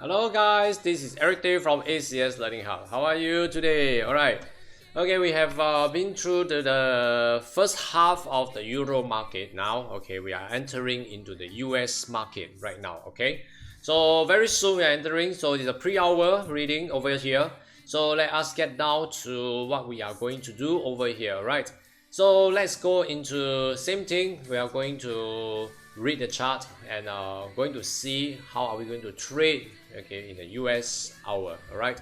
Hello guys, this is Eric Day from ACS Learning Hub. How are you today? Alright. Okay, we have been through the first half of the Euro market now. Okay, we are entering into the US market right now. Okay, so very soon we are entering. So it's a pre-hour reading over here. So let us get down to what we are going to do over here, right? So let's go into same thing. We are going to read the chart and going to see how are we going to trade, okay, in the US hour. All right.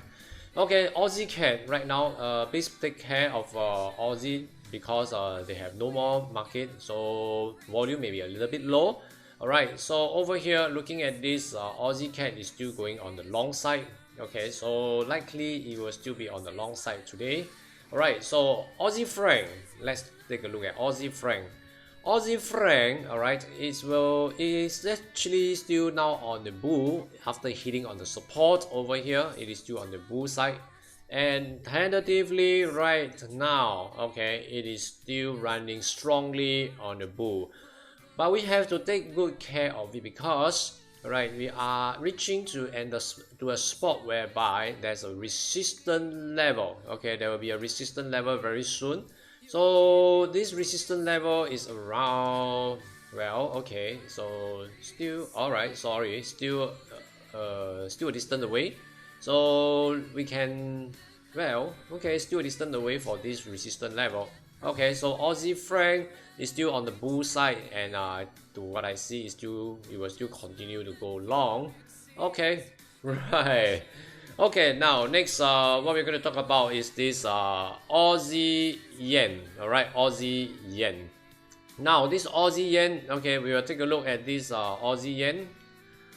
Okay, Aussie CAD right now. Please take care of Aussie because they have no more market, so volume may be a little bit low. All right. So over here, looking at this, Aussie CAD is still going on the long side. Okay, so likely it will still be on the long side today. All right. So Aussie franc. Let's take a look at Aussie franc. Aussie franc, alright, is actually still now on the bull after hitting on the support over here. It is still on the bull side, and tentatively right now, okay, it is still running strongly on the bull. But we have to take good care of it because, right, we are reaching to a spot whereby there's a resistance level. Okay, there will be a resistance level very soon. So this resistance level is around, well, okay, so still, all right, sorry, still a distance away. So we can, well, okay, still a distance away for this resistance level. Okay, so Aussie franc is still on the bull side, and to what I see, it will still continue to go long. Okay, right. Okay, now next, what we're going to talk about is this Aussie yen. All right, Aussie yen. Now this Aussie yen. Okay, we will take a look at this Aussie yen.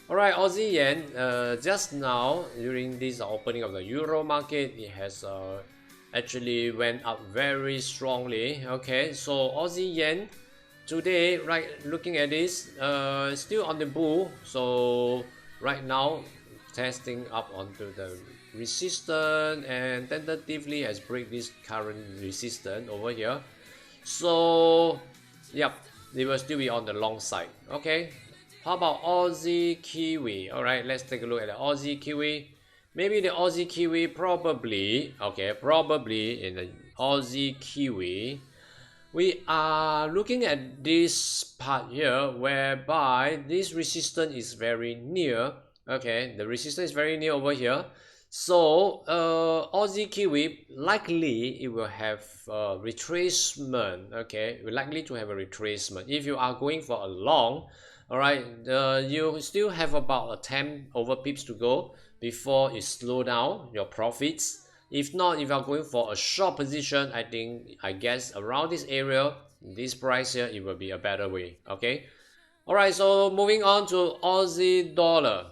All right, Aussie yen. Just now during this opening of the Euro market, it has actually went up very strongly. Okay, so Aussie yen today, right? Looking at this, still on the bull. So right now, testing up onto the resistance and tentatively has break this current resistance over here. So yep, they will still be on the long side. Okay, how about Aussie Kiwi? All right, let's take a look at the Aussie Kiwi. Maybe the Aussie Kiwi probably, okay, probably in the Aussie Kiwi, we are looking at this part here whereby this resistance is very near. Okay, the resistance is very near over here. So Aussie Kiwi likely it will have a retracement. Okay, we're likely to have a retracement if you are going for a long. All right, you still have about a 10 over pips to go before you slow down your profits. If not, if you are going for a short position, I guess around this area, this price here, it will be a better way. Okay, all right, so moving on to Aussie dollar.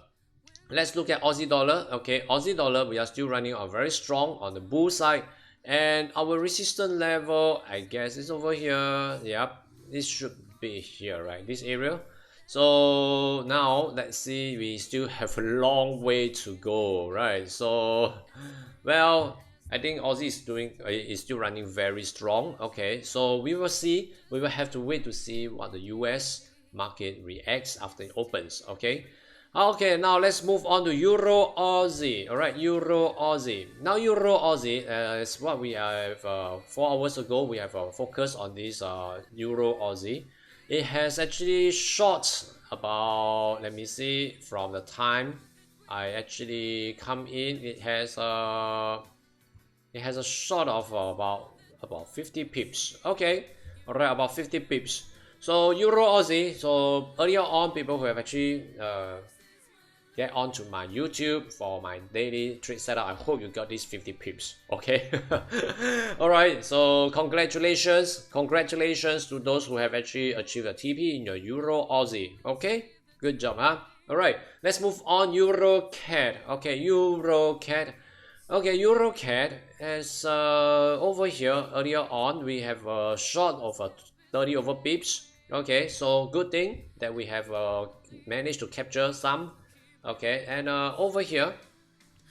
Let's look at Aussie dollar. Okay, Aussie dollar, we are still running on very strong on the bull side, and our resistance level, I guess, is over here. Yep, this should be here, right? This area. So now let's see, we still have a long way to go, right? So, well, I think Aussie is still running very strong. Okay, so we will see. We will have to wait to see what the US market reacts after it opens. Okay. Okay, now let's move on to Euro Aussie. All right, Euro Aussie. Now Euro Aussie is what we have 4 hours ago. We have focused on this Euro Aussie. It has actually short about, let me see, from the time I actually come in, it has a short of about 50 pips. Okay, all right, about 50 pips. So Euro Aussie. So earlier on, people who have actually get onto my YouTube for my daily trade setup. I hope you got these 50 pips. Okay. All right. So congratulations to those who have actually achieved a TP in your Euro Aussie. Okay. Good job, huh? All right. Let's move on. Euro CAD. Okay. Euro CAD. Okay. Euro CAD. As over here earlier on, we have a short of 30 over pips. Okay. So good thing that we have managed to capture some. Okay, and over here,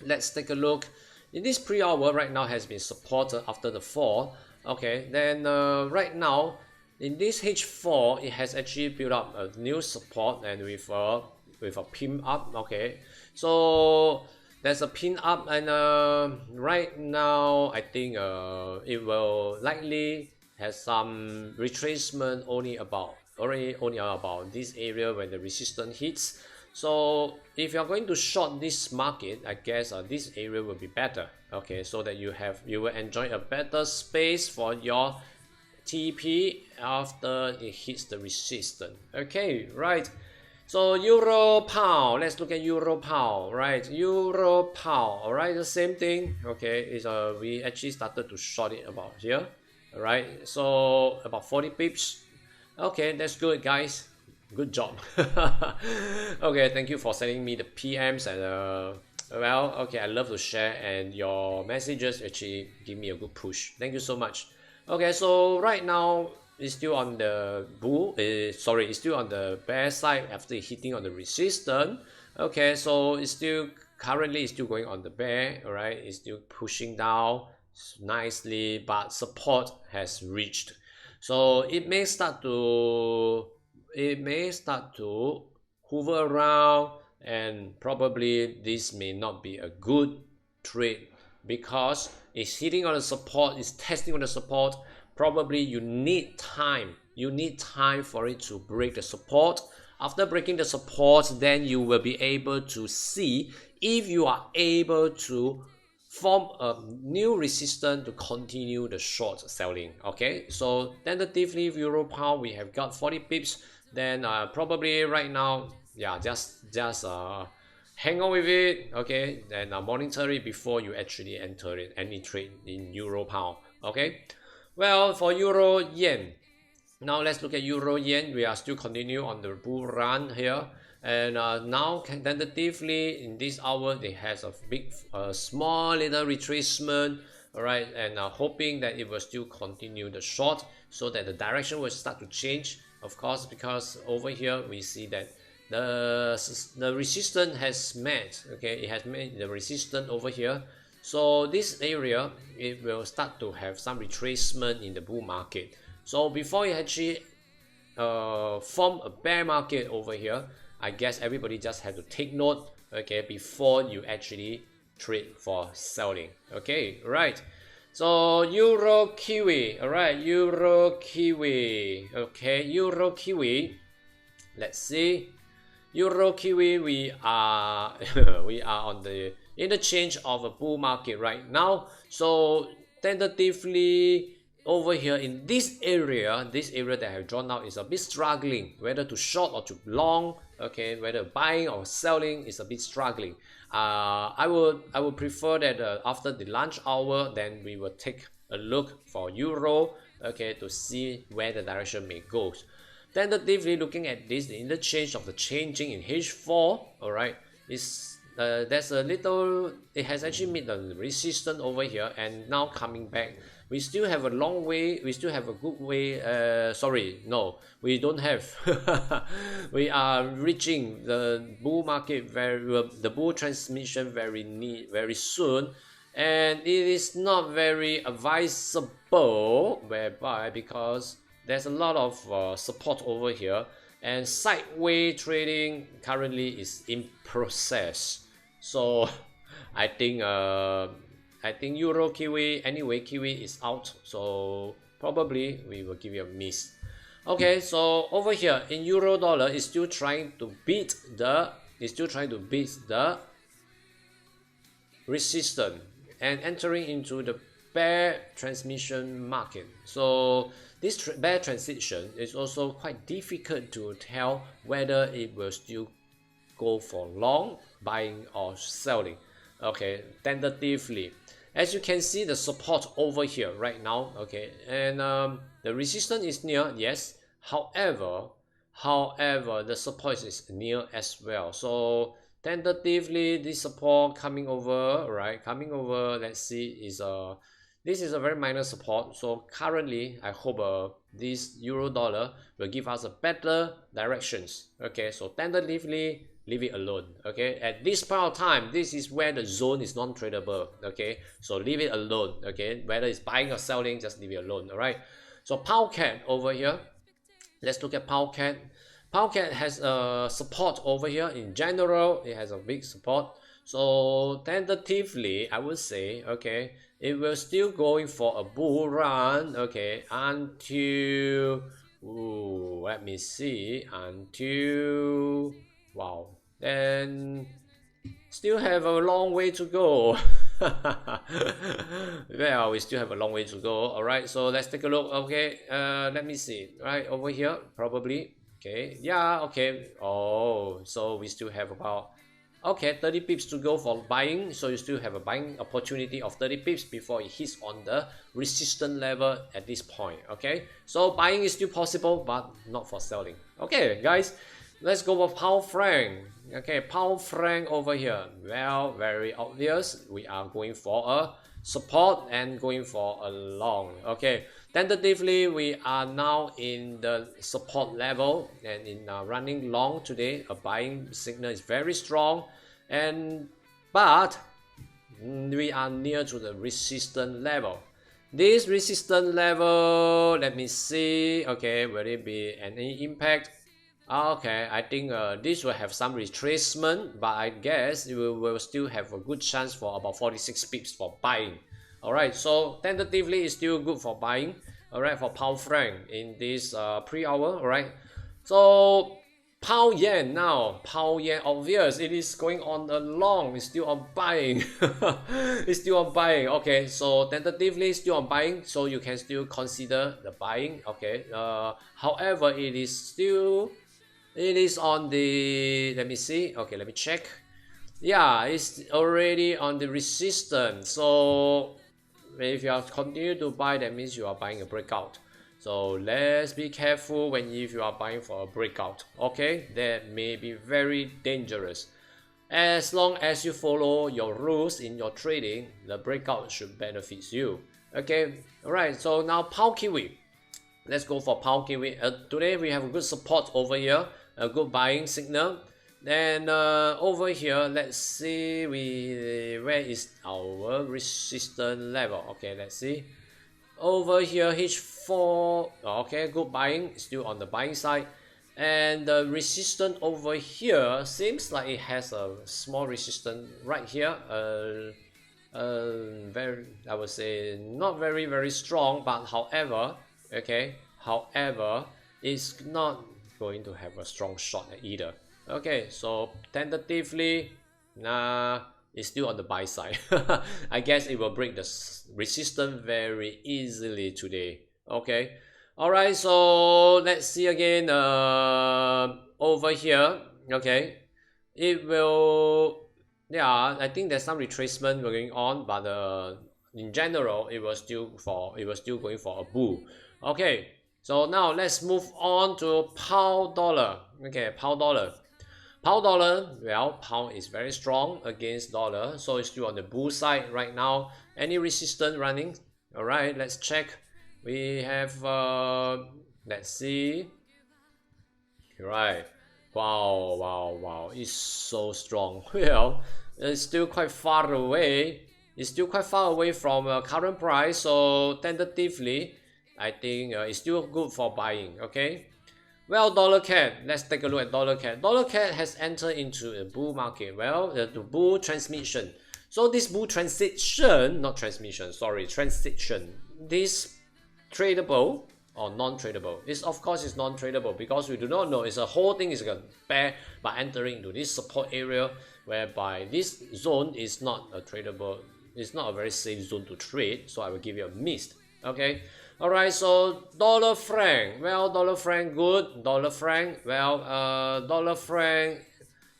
let's take a look. In this pre-hour right now has been supported after the fall. Okay, then right now in this H4, it has actually built up a new support, and with with a pin up. Okay, so there's a pin up, and right now I think it will likely has some retracement only about this area when the resistance hits. So if you're going to short this market, I guess this area will be better. Okay, so that you will enjoy a better space for your TP after it hits the resistance. Okay, right. So euro pound, let's look at euro pound, right? Euro pound, all right, the same thing. Okay, is we actually started to short it about here, all right? So about 40 pips. Okay, that's good, guys. Good job. Okay, thank you for sending me the PMs, and well, okay, I love to share, and your messages actually give me a good push. Thank you so much. Okay, so right now it's still on the it's still on the bear side after hitting on the resistance. Okay, so it's still currently it's still going on the bear. All right, it's still pushing down nicely, but support has reached. So it may start to hover around, and probably this may not be a good trade because it's hitting on the support, it's testing on the support. Probably you need time for it to break the support. After breaking the support, then you will be able to see if you are able to form a new resistance to continue the short selling. Okay, so tentatively euro pound we have got 40 pips. Then probably right now, yeah, just hang on with it. Okay, then monitor it before you actually enter it, any trade in euro pound. Okay, well, for euro yen, now let's look at euro yen. We are still continue on the bull run here, and now tentatively in this hour it has a small little retracement. All right, and hoping that it will still continue the short, so that the direction will start to change. Of course, because over here we see that the resistance has met. Okay, it has made the resistance over here. So this area, it will start to have some retracement in the bull market. So before it actually form a bear market over here, I guess everybody just have to take note, okay, before you actually trade for selling. Okay, right. So euro kiwi, all right, euro kiwi. Okay, euro kiwi. Let's see, euro kiwi. We are we are on the interchange of a bull market right now. So tentatively over here in this area that I have drawn out is a bit struggling whether to short or to long. Okay, whether buying or selling is a bit struggling. I would prefer that after the lunch hour, then we will take a look for euro, okay, to see where the direction may go. Tentatively looking at this, the interchange of the changing in H4, all right, is there's a little, it has actually met the resistance over here, and now coming back. We still have a long way, we still have a good way. Sorry, no, we don't have. We are reaching the bull market the bull transmission very soon, and it is not very advisable, whereby because there's a lot of support over here, and sideways trading currently is in process. So I think euro kiwi, anyway, kiwi is out, so probably we will give you a miss. Okay, so over here in euro dollar is still trying to beat the resistance and entering into the bear transmission market. So this bear transition is also quite difficult to tell whether it will still go for long buying or selling. Okay, tentatively, as you can see, the support over here right now, okay, and the resistance is near, yes. However, the support is near as well. So tentatively, this support coming over, right? Let's see, this is a very minor support. So currently, I hope this euro dollar will give us a better directions. Okay, so tentatively, leave it alone. Okay, at this point of time, this is where the zone is non-tradable. Okay, so leave it alone. Okay, whether it's buying or selling, just leave it alone. All right. So pound CAD over here. Let's look at pound CAD. Poundcat has a support over here. In general, it has a big support. So tentatively, I would say, okay, it will still going for a bull run, okay, until, ooh, let me see, until, wow, then still have a long way to go. Well, we still have a long way to go. All right, so let's take a look. Okay, let me see. Right over here, probably. Okay, yeah, okay. Oh, so we still have about, okay, 30 pips to go for buying. So you still have a buying opportunity of 30 pips before it hits on the resistance level at this point. Okay, so buying is still possible, but not for selling. Okay, guys, let's go with pound franc. Okay, pound franc over here. Well, very obvious. We are going for a support and going for a long. Okay, tentatively we are now in the support level and in running long today. A buying signal is very strong, and but we are near to the resistance level. This resistance level, let me see. Okay, will it be any impact? Okay, I think this will have some retracement, but I guess it will still have a good chance for about 46 pips for buying. Alright, so tentatively it's still good for buying. Alright, for pound franc in this pre-hour. Alright, so pound yen now. Pound yen, obvious, it is going on a long. It's still on buying. It's still on buying. Okay, so tentatively still on buying, so you can still consider the buying. Okay, however, it is on the, let me see, okay, let me check. Yeah, it's already on the resistance. So if you are continue to buy, that means you are buying a breakout. So let's be careful when if you are buying for a breakout. Okay, that may be very dangerous. As long as you follow your rules in your trading, the breakout should benefit you. Okay, alright, so now pound kiwi. Let's go for pound kiwi. Today we have a good support over here, a good buying signal. Then over here, let's see where is our resistance level. Okay, let's see. Over here, H4. Okay, good buying, still on the buying side. And the resistance over here seems like it has a small resistance right here. Very, I would say not very strong, but however, okay, however, it's not going to have a strong shot either. Okay, so tentatively, it's still on the buy side. I guess it will break the resistance very easily today. Okay, all right, so let's see again over here. Okay, it will, yeah, I think there's some retracement going on, but in general it was still going for a bull. Okay, so now let's move on to pound dollar. Okay, pound dollar. Pound dollar, well, pound is very strong against dollar, so it's still on the bull side right now. Any resistance running? All right, let's check. We have, let's see. Right. Wow, it's so strong. Well, it's still quite far away. It's still quite far away from current price, so tentatively, I think it's still good for buying. Okay. Well, dollar CAD, let's take a look at dollar CAD. Dollar CAD has entered into a bull market. Well, the bull transmission. So this bull transition, not transmission, sorry, transition. This tradable or non-tradable? It's, of course, it's non-tradable because we do not know. It's a whole thing is a bear by entering into this support area, whereby this zone is not a tradable. It's not a very safe zone to trade. So I will give you a missed. Okay. Alright, so dollar franc. Well, dollar franc good. Dollar franc. Well, dollar franc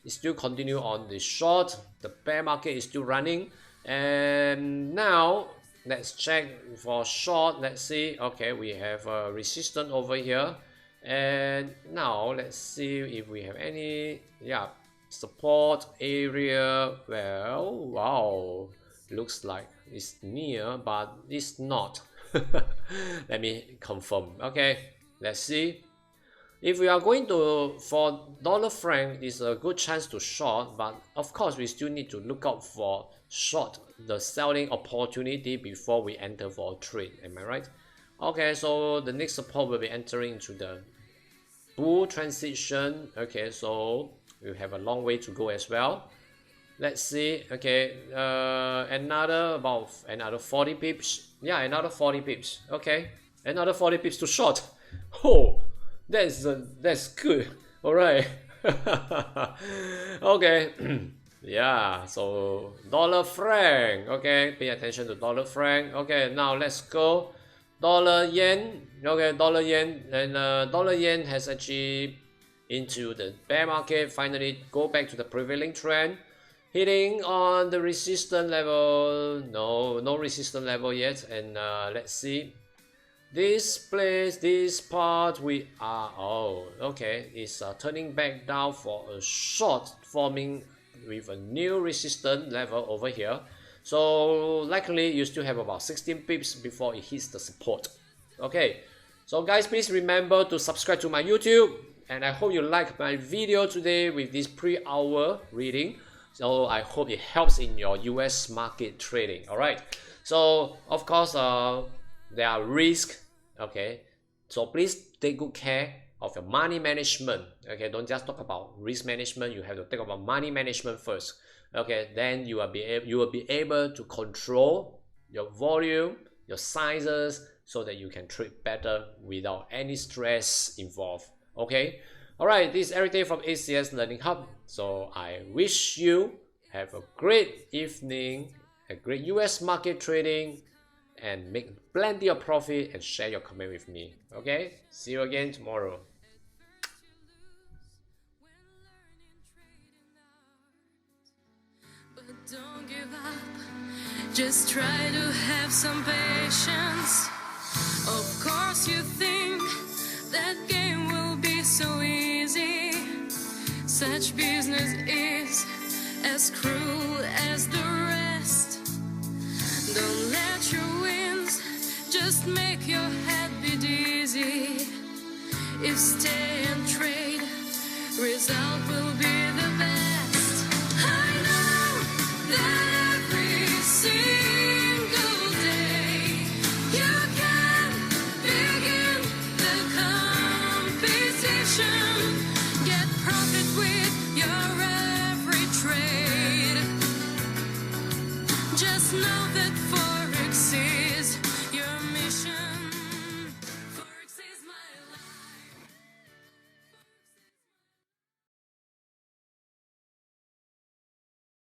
is still continue on the short. The bear market is still running. And now let's check for short. Let's see. Okay, we have a resistance over here. And now let's see if we have any, yeah, support area. Well, wow, looks like it's near, but it's not. Let me confirm. Okay, let's see. If we are going to, for dollar franc, it's a good chance to short, but of course we still need to look out for short the selling opportunity before we enter for a trade. Am I right? Okay, so the next support will be entering into the bull transition. Okay, so we have a long way to go as well. Let's see. Okay, another 40 pips. Yeah, another 40 pips. Okay, another 40 pips to short. Oh, that's good. All right. Okay. Yeah, so dollar franc. Okay, pay attention to dollar franc. Okay, now let's go dollar yen. Okay, dollar yen, and dollar yen has actually into the bear market, finally go back to the prevailing trend, hitting on the resistance level. No resistance level yet. And let's see this place, this part, we are, oh okay, it's turning back down for a short, forming with a new resistance level over here. So likely you still have about 16 pips before it hits the support. Okay, so guys, please remember to subscribe to my YouTube, and I hope you like my video today with this pre-hour reading. So I hope it helps in your US market trading. All right, so of course there are risks. Okay, so please take good care of your money management. Okay, don't just talk about risk management, you have to think about money management first. Okay, then you will be able to control your volume, your sizes, so that you can trade better without any stress involved. Okay, all right, this is Eric Tay from ACS Learning Hub. So I wish you have a great evening, a great US market trading, and make plenty of profit, and share your comment with me. Okay, see you again tomorrow. But don't give up, just try to have some patience. Of course you think that game will be so easy. Such business is as cruel as the rest. Don't let your wins just make your head be dizzy. If stay and trade, result will be the best. I know that every single day you can begin the competition. Get profit with your every trade. Just know that Forex is your mission.